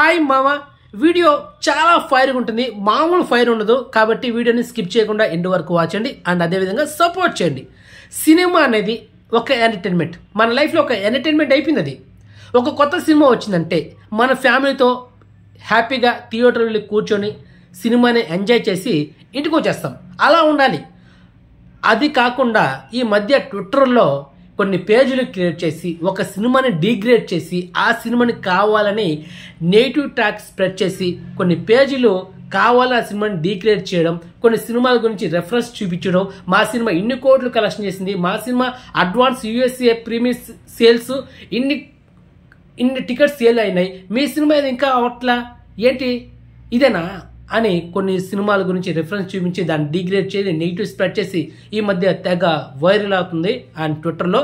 Hi మామ video చాలా fire ఉంటుంది మామూలు ఫైర్ ఉండదు కాబట్టి వీడియోని స్కిప్ చేయకుండా ఎండ్ వరకు వాచ్ చేయండి అండ్ అదే విధంగా సపోర్ట్ చేయండి సినిమా అనేది ఒక ఎంటర్టైన్మెంట్ మన లైఫ్ లో ఒక ఎంటర్టైన్మెంట్ అయిపోయింది అది ఒక కొత్త సినిమా వచ్చిందంటే మన ఫ్యామిలీతో హ్యాపీగా థియేటర్ వెళ్ళి కూర్చొని సినిమాని ఎంజాయ్ చేసి ఇంటికి వచ్చేస్తాం అలా ఉండాలి అది కాకుండా ఈ మధ్య ట్విట్టర్లో కొన్ని పేజీలు క్రియేట్ చేసి ఒక సినిమాని డిగ్రేడ్ చేసి ఆ సినిమాని కావాలని నెగిటివ్ టాక్ స్ప్రెడ్ చేసి కొన్ని పేజీలు కావాలని ఆ సినిమాని డిగ్రేడ్ చేయడం కొన్ని సినిమాల గురించి రెఫరెన్స్ చూపించడం మా సినిమా ఇన్ని కోట్లు కలెక్షన్ చేసింది మా సినిమా అడ్వాన్స్ యూఎస్ఏ ప్రీమియర్ సేల్స్ ఇన్ని టికెట్స్ సేల్ అయినాయి మీ సినిమా ఇంకా అవట్లా ఏంటి ఇదేనా అని కొన్ని సినిమాల గురించి రిఫరెన్స్ చూపించి దాన్ని డిగ్రేడ్ చేసి నెగిటివ్ స్ప్రెడ్ చేసి ఈ మధ్య తెగ వైరల్ అవుతుంది అండ్ ట్విట్టర్లో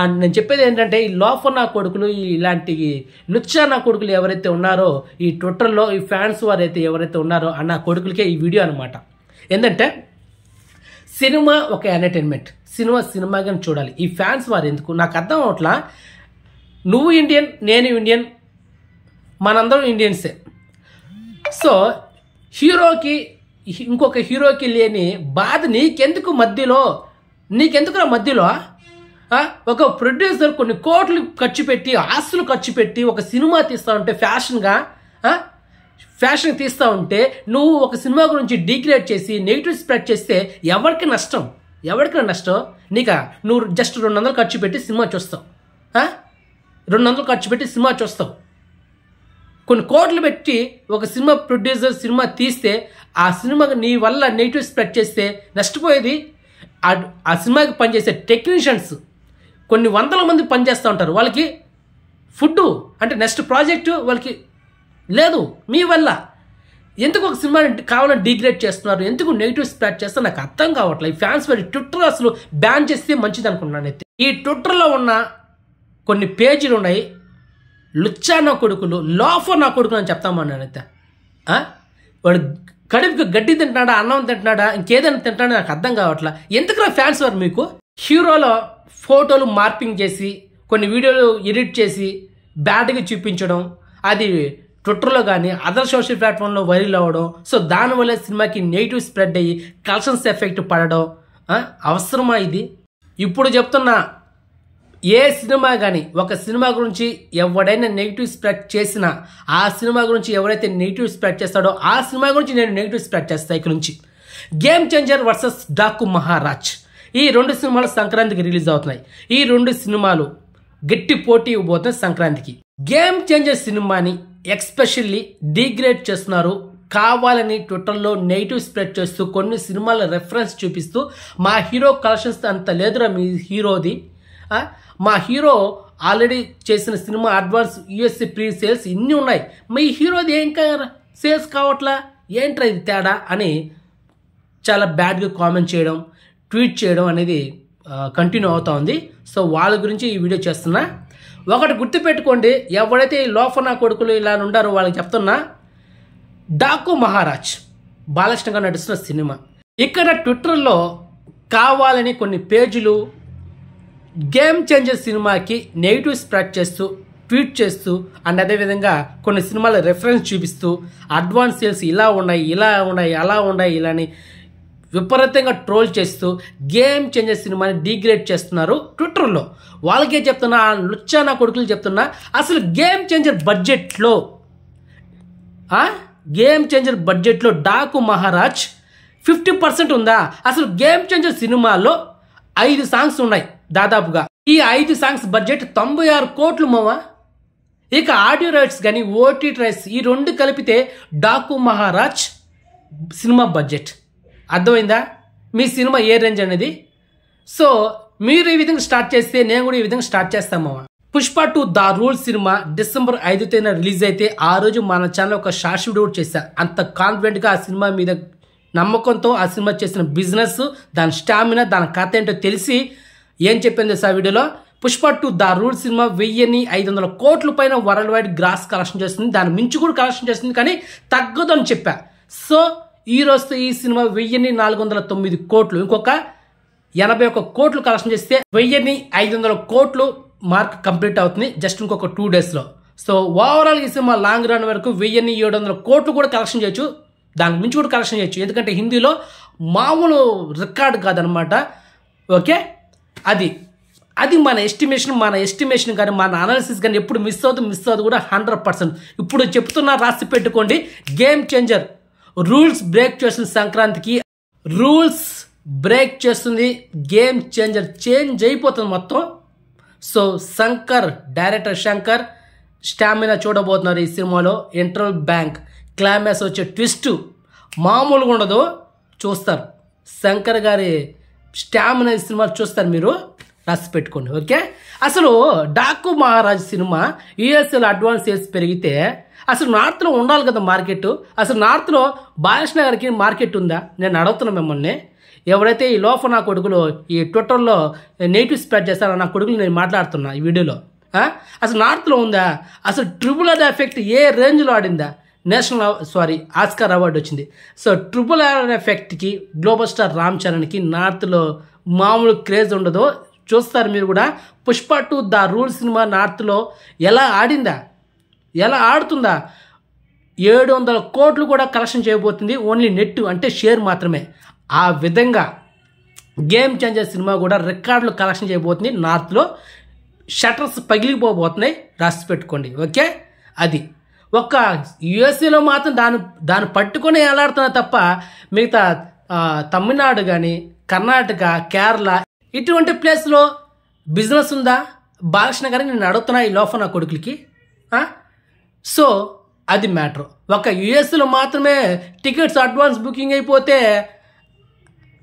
అండ్ నేను చెప్పేది ఏంటంటే ఈ లోఫర్ నా కొడుకులు ఇలాంటి లుచ్చా నా కొడుకులు ఎవరైతే ఉన్నారో ఈ ట్విట్టర్లో ఈ ఫ్యాన్స్ వారైతే ఎవరైతే ఉన్నారో అన్న కొడుకులకే ఈ వీడియో అనమాట ఏంటంటే సినిమా ఒక ఎంటర్టైన్మెంట్ సినిమాగా చూడాలి ఈ ఫ్యాన్స్ వారు ఎందుకు నాకు అర్థం అవట్లా నువ్వు ఇండియన్ నేను ఇండియన్ మనందరం ఇండియన్సే సో హీరోకి ఇంకొక హీరోకి లేని బాధ నీకెందుకు మధ్యలో ఒక ప్రొడ్యూసర్ కొన్ని కోట్లు ఖర్చు పెట్టి ఆస్తులు ఖర్చు పెట్టి ఒక సినిమా తీస్తా ఉంటే ఫ్యాషన్ తీస్తా ఉంటే నువ్వు ఒక సినిమా గురించి డిగ్రేడ్ చేసి నెగిటివ్ స్ప్రెడ్ చేస్తే ఎవరికి నష్టం నీకా నువ్వు జస్ట్ 200 ఖర్చు పెట్టి సినిమా చూస్తావు 200 ఖర్చు పెట్టి సినిమా చూస్తావు కొన్ని కోట్లు పెట్టి ఒక సినిమా ప్రొడ్యూసర్ సినిమా తీస్తే ఆ సినిమాకి నీ వల్ల నెగిటివ్ స్ప్రెడ్ చేస్తే నష్టపోయేది ఆ సినిమాకి పనిచేసే టెక్నీషియన్స్ కొన్ని వందల మంది పనిచేస్తూ ఉంటారు వాళ్ళకి ఫుడ్ అంటే నెక్స్ట్ ప్రాజెక్టు వాళ్ళకి లేదు మీ వల్ల ఎందుకు ఒక సినిమాని కావాలని డిగ్రేడ్ చేస్తున్నారు ఎందుకు నెగిటివ్ స్ప్రెడ్ చేస్తే నాకు అర్థం కావట్లేదు ఈ ఫ్యాన్స్ మరి ట్విట్టర్ అసలు బ్యాన్ చేస్తే మంచిది అనుకుంటున్నాను అయితే ఈ ట్విట్టర్లో ఉన్న కొన్ని పేజీలు ఉన్నాయి లుచ్చా నా కొడుకులు లోఫర్ నా కొడుకులు అని చెప్తామన్నానైతే వాడు కడుపుకి గడ్డి తింటున్నాడా అన్నం తింటున్నాడా ఇంకేదైనా తింటున్నాడా నాకు అర్థం కావట్లా ఎందుకు ఫ్యాన్స్ వారు మీకు హీరోలో ఫోటోలు మార్పింగ్ చేసి కొన్ని వీడియోలు ఎడిట్ చేసి బ్యాడ్గా చూపించడం అది ట్విట్టర్లో కానీ అదర్ సోషల్ ప్లాట్ఫామ్లో వైరల్ అవ్వడం సో దానివల్ల సినిమాకి నెగిటివ్ స్ప్రెడ్ అయ్యి కలెక్షన్స్ ఎఫెక్ట్ పడడం అవసరమా ఇది ఇప్పుడు చెప్తున్నా ఏ సినిమా కానీ ఒక సినిమా గురించి ఎవడైనా నెగిటివ్ స్ప్రెడ్ చేసినా ఆ సినిమా గురించి ఎవరైతే నెగిటివ్ స్ప్రెడ్ చేస్తాడో ఆ సినిమా గురించి నేను నెగిటివ్ స్ప్రెడ్ చేస్తాను ఇక్కడ నుంచి game changer versus Daaku Maharaj ఈ 2 సినిమాలు సంక్రాంతికి రిలీజ్ అవుతున్నాయి ఈ 2 సినిమాలు గట్టి పోటీ ఇవ్వబోతున్నాయి సంక్రాంతికి గేమ్ చేంజర్ సినిమాని ఎక్స్పెషల్లీ డిగ్రేడ్ చేస్తున్నారు కావాలని ట్విట్టర్లో నెగిటివ్ స్ప్రెడ్ చేస్తూ కొన్ని సినిమాల రెఫరెన్స్ చూపిస్తూ మా హీరో కలెక్షన్స్ అంత లేదురా మీ హీరోది మా హీరో ఆల్రెడీ చేసిన cinema advance USA pre sales ఇన్ని ఉన్నాయి మీ హీరోది ఇంకా సేల్స్ కావట్లా ఏంట్రా ఇది తేడా అని చాలా బ్యాడ్గా కామెంట్ చేయడం ట్వీట్ చేయడం అనేది కంటిన్యూ అవుతా ఉంది సో వాళ్ళ గురించి ఈ వీడియో చేస్తున్నా ఒకటి గుర్తుపెట్టుకోండి ఎవరైతే ఈ లోఫర్ నా కొడుకులు ఇలా ఉండారో వాళ్ళకి చెప్తున్నా డాకు మహారాజ్ బాలకృష్ణ గారు నడుస్తున్న సినిమా ఇక్కడ ట్విట్టర్లో కావాలని కొన్ని పేజీలు గేమ్ చేంజర్ సినిమాకి నెగిటివ్ స్ప్రెడ్ చేస్తూ ట్వీట్ చేస్తూ అండ్ అదేవిధంగా కొన్ని సినిమాల రెఫరెన్స్ చూపిస్తూ అడ్వాన్స్ సేల్స్ ఇలా ఉన్నాయి అలా ఉన్నాయి ఇలాని విపరీతంగా ట్రోల్ చేస్తూ గేమ్ చేంజర్ సినిమాని డిగ్రేడ్ చేస్తున్నారు ట్విట్టర్లో వాళ్ళకే చెప్తున్నా ఆ లుచ్చా నా కొడుకులు చెప్తున్నా అసలు గేమ్ చేంజర్ బడ్జెట్లో డాకు మహారాజ్ 50% ఉందా అసలు గేమ్ చేంజర్ సినిమాలో 5 సాంగ్స్ ఉన్నాయి దాదాపుగా ఈ 5 సాంగ్స్ బడ్జెట్ 96 కోట్లు మావా ఇక ఆడియో రైట్స్ కానీ ఓటీ రైట్స్ ఈ 2 కలిపితే డాకు మహారాజ్ సినిమా బడ్జెట్ అర్థమైందా మీ సినిమా ఏ రేంజ్ అనేది సో మీరు ఈ విధంగా స్టార్ట్ చేస్తే నేను కూడా ఈ విధంగా స్టార్ట్ చేస్తాను మావా Pushpa 2 the rule cinema December 5వ తేదీన రిలీజ్ అయితే ఆ రోజు మన ఛానల్ ఒక షార్ట్ వీడియో చేశా అంత కాన్ఫిడెంట్గా ఆ సినిమా మీద నమ్మకంతో ఆ సినిమా చేసిన బిజినెస్ దాని స్టామినా దాని కథ ఏంటో తెలిసి ఏం చెప్పింది సార్ వీడియోలో పుష్ప 2 ద రూల్ సినిమా 1500 కోట్ల పైన వరల్డ్ వైడ్ గ్రాస్ కలెక్షన్ చేస్తుంది దాని మించి కూడా కలెక్షన్ చేస్తుంది కానీ తగ్గదు అని చెప్పా సో ఈ రోజుతో ఈ సినిమా 1409 కోట్లు ఇంకొక 81 కోట్లు కలెక్షన్ చేస్తే 1500 కోట్లు మార్క్ కంప్లీట్ అవుతుంది జస్ట్ ఇంకొక 2 days లో సో ఓవరాల్ ఈ సినిమా లాంగ్ రన్ వరకు 1700 కోట్లు కూడా కలెక్షన్ చేయొచ్చు, దానికి మించి కూడా కలెక్షన్ చేయొచ్చు. ఎందుకంటే హిందీలో మామూలు రికార్డు కాదనమాట. ఓకే, అది మన ఎస్టిమేషన్ కానీ మన అనాలిసిస్ కానీ ఎప్పుడు మిస్ అవుతుంది కూడా 100%. ఇప్పుడు చెప్తున్నా, రాసి పెట్టుకోండి. గేమ్ చేంజర్, రూల్స్ బ్రేక్ చేస్తుంది సంక్రాంతికి, రూల్స్ బ్రేక్ చేస్తుంది, గేమ్ చేంజర్, చేంజ్ అయిపోతుంది మొత్తం. సో డైరెక్టర్ శంకర్ స్టామినా చూడబోతున్నారు ఈ సినిమాలో. ఇంటర్వల్ బ్యాంక్ క్లైమాక్స్ వచ్చే ట్విస్ట్ మామూలుగా ఉండదు, చూస్తారు. శంకర్ గారి స్టామినా ఈ సినిమా చూస్తారు, మీరు రాసి పెట్టుకోండి. ఓకే, అసలు డాకు మహారాజ్ సినిమా యూఎస్ఏలో అడ్వాన్స్ సేల్స్ పెరిగితే అసలు నార్త్లో ఉండాలి కదా మార్కెట్. అసలు నార్త్లో బాలకృష్ణ గారికి మార్కెట్ ఉందా? నేను అడుగుతున్నా మిమ్మల్ని. ఎవరైతే ఈ లోఫ్ నా కొడుకులు ఈ ట్విట్టర్లో నెగిటివ్ స్ప్రెడ్ చేస్తారో నా కొడుకులు నేను మాట్లాడుతున్నా ఈ వీడియోలో. అసలు నార్త్లో ఉందా? అసలు ట్రిపుల్ ఆర్ ఎఫెక్ట్ ఏ రేంజ్లో ఆడిందా? ఆస్కార్ అవార్డు వచ్చింది. సో ట్రిపుల్ ఆర్ ఎఫెక్ట్కి గ్లోబల్ స్టార్ రామ్ చరణ్కి నార్త్లో మామూలు క్రేజ్ ఉండదు, చూస్తారు మీరు కూడా. పుష్ప 2 ద రూల్ సినిమా నార్త్లో ఎలా ఆడిందా, ఎలా ఆడుతుందా? 700 కోట్లు కూడా కలెక్షన్ చేయబోతుంది, ఓన్లీ నెట్ అంటే షేర్ మాత్రమే. ఆ విధంగా గేమ్ చేంజర్ సినిమా కూడా రికార్డులు కలెక్షన్ చేయబోతుంది నార్త్లో. షటర్స్ పగిలిపోబోతున్నాయి, రాసి పెట్టుకోండి. ఓకే, అది ఒక్క యుఎస్ఏలో మాత్రం దాన్ని పట్టుకొని ఎలాడుతున్నా తప్ప మిగతా తమిళనాడు కానీ కర్ణాటక, కేరళ ఇటువంటి ప్లేస్లో బిజినెస్ ఉందా? బాలకృష్ణ గారికి నేను అడుగుతున్నా ఈ లోఫ్ నా కొడుకులకి. సో అది మ్యాటర్. ఒక యుఎస్లో మాత్రమే టికెట్స్ అడ్వాన్స్ బుకింగ్ అయిపోతే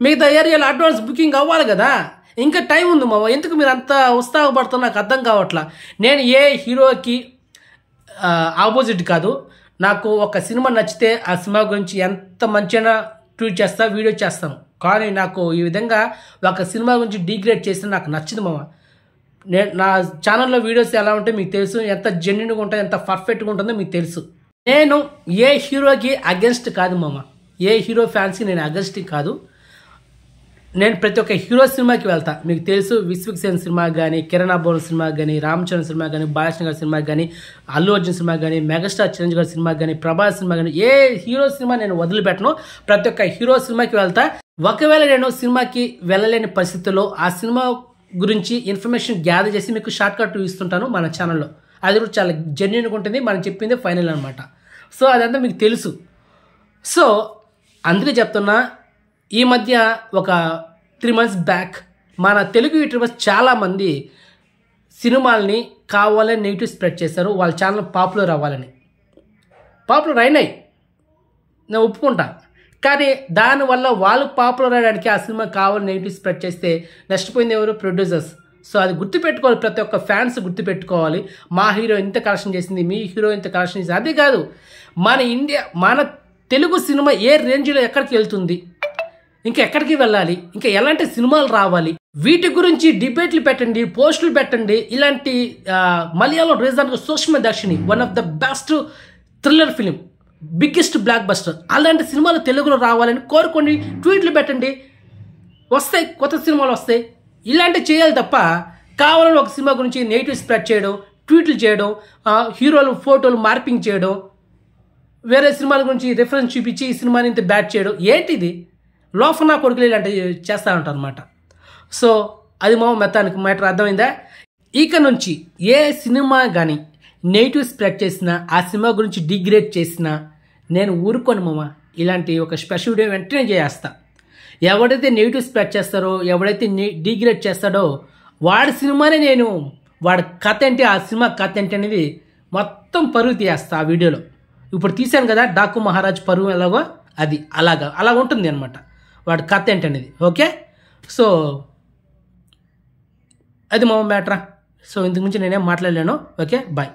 మిగతా ఏరియాలో అడ్వాన్స్ బుకింగ్ అవ్వాలి కదా. ఇంకా టైం ఉంది మామ, ఎందుకు మీరు అంత ఉత్సాహపడుతున్నా నాకు అర్థం కావట్లా. నేను ఏ హీరోకి ఆపోజిట్ కాదు. నాకు ఒక సినిమా నచ్చితే ఆ సినిమా గురించి ఎంత మంచిగా ట్వీట్ చేస్తా, వీడియో చేస్తాను. కానీ నాకు ఈ విధంగా ఒక సినిమా గురించి డిగ్రేడ్ చేస్తే నాకు నచ్చింది మామ. నా ఛానల్లో వీడియోస్ ఎలా ఉంటాయో మీకు తెలుసు, ఎంత జెన్యున్గా ఉంటాయో, ఎంత పర్ఫెక్ట్గా ఉంటుందో మీకు తెలుసు. నేను ఏ హీరోకి అగెన్స్ట్ కాదు మామ, ఏ హీరో ఫ్యాన్స్కి నేను అగెన్స్ట్ కాదు. నేను ప్రతి ఒక్క హీరో సినిమాకి వెళ్తా, మీకు తెలుసు. విశ్వక్సేన్ సినిమా కానీ, కిరణ్ అబ్బోన్ సినిమా కానీ, రామ్ చరణ్ సినిమా కానీ, బాలకృష్ణ గారి సినిమా కానీ, అల్లు అర్జున్ సినిమా కానీ, మెగాస్టార్ చిరంజీవి గారి సినిమా కానీ, ప్రభాస్ సినిమా కానీ, ఏ హీరో సినిమా నేను వదిలిపెట్టను. ప్రతి ఒక్క హీరో సినిమాకి వెళ్తా. ఒకవేళ నేను సినిమాకి వెళ్ళలేని పరిస్థితుల్లో ఆ సినిమా గురించి ఇన్ఫర్మేషన్ గ్యాదర్ చేసి మీకు షార్ట్ కట్ ఇస్తుంటాను మన ఛానల్లో. అది కూడా చాలా జెన్యున్గా ఉంటుంది, మనం చెప్పిందే ఫైనల్ అనమాట. సో అదంతా మీకు తెలుసు. సో అందుకే చెప్తున్నా, ఈ మధ్య ఒక 3 months బ్యాక్ మన తెలుగు యూట్యూబర్స్ చాలామంది సినిమాల్ని కావాలని నెగిటివ్ స్ప్రెడ్ చేశారు, వాళ్ళ ఛానల్ పాపులర్ అవ్వాలని. పాపులర్ అయినాయి, నేను ఒప్పుకుంటా. కానీ దానివల్ల వాళ్ళు పాపులర్ అయ్యడానికి ఆ సినిమా కావాలని నెగిటివ్ స్ప్రెడ్ చేస్తే నష్టపోయింది ఎవరు? ప్రొడ్యూసర్స్. సో అది గుర్తుపెట్టుకోవాలి, ప్రతి ఒక్క ఫ్యాన్స్ గుర్తుపెట్టుకోవాలి. మా హీరో ఇంత కలెక్షన్ చేసింది, మీ హీరో ఇంత కలెక్షన్ చేసింది. అదే కాదు, మన తెలుగు సినిమా ఏ రేంజ్లో ఎక్కడికి వెళ్తుంది, ఇంకా ఎక్కడికి వెళ్ళాలి, ఇంకా ఎలాంటి సినిమాలు రావాలి, వీటి గురించి డిబేట్లు పెట్టండి, పోస్టులు పెట్టండి. ఇలాంటి Malayalam region Sookshma Darshini, one of the best thriller film, biggest blockbuster, అలాంటి సినిమాలు తెలుగులో రావాలని కోరుకోండి, ట్వీట్లు పెట్టండి, వస్తాయి, కొత్త సినిమాలు వస్తాయి. ఇలాంటివి చేయాలి తప్ప కావాలని ఒక సినిమా గురించి నెగిటివ్ స్ప్రెడ్ చేయడం, ట్వీట్లు చేయడం, హీరోలు ఫోటోలు మార్పింగ్ చేయడం, వేరే సినిమాల గురించి రిఫరెన్స్ చూపించి ఈ సినిమాని ఇంత బ్యాట్ చేయడం, ఏంటిది? లోఫ్ నా కొడుకులు ఇలాంటివి చేస్తూ ఉంటారు అనమాట. సో అది మా మెత్తానికి మ్యాటర్ అర్థమైందా? ఇక నుంచి ఏ సినిమా కానీ నెగిటివ్ స్ప్రెడ్ చేసినా, ఆ సినిమా గురించి డిగ్రేడ్ చేసినా నేను ఊరుకోను మామ. ఇలాంటి ఒక స్పెషల్ వీడియో వెంటనే చేస్తా. ఎవడైతే నెగిటివ్ స్ప్రెడ్ చేస్తారో, ఎవడైతే డిగ్రేడ్ చేస్తాడో వాడి సినిమానే వాడి కథ ఏంటి, ఆ సినిమా కథ ఏంటి అనేది మొత్తం పరుగు తీయేస్తా ఆ వీడియోలో. ఇప్పుడు తీశాను కదా డాకు మహారాజ్ పరువు ఎలాగో, అది అలా ఉంటుంది అనమాట వాడి కథ ఏంటనేది. ఓకే, సో అది మా మ్యాటరా. సో ఇంతకు మించి నేనేం మాట్లాడలేను. Okay, bye.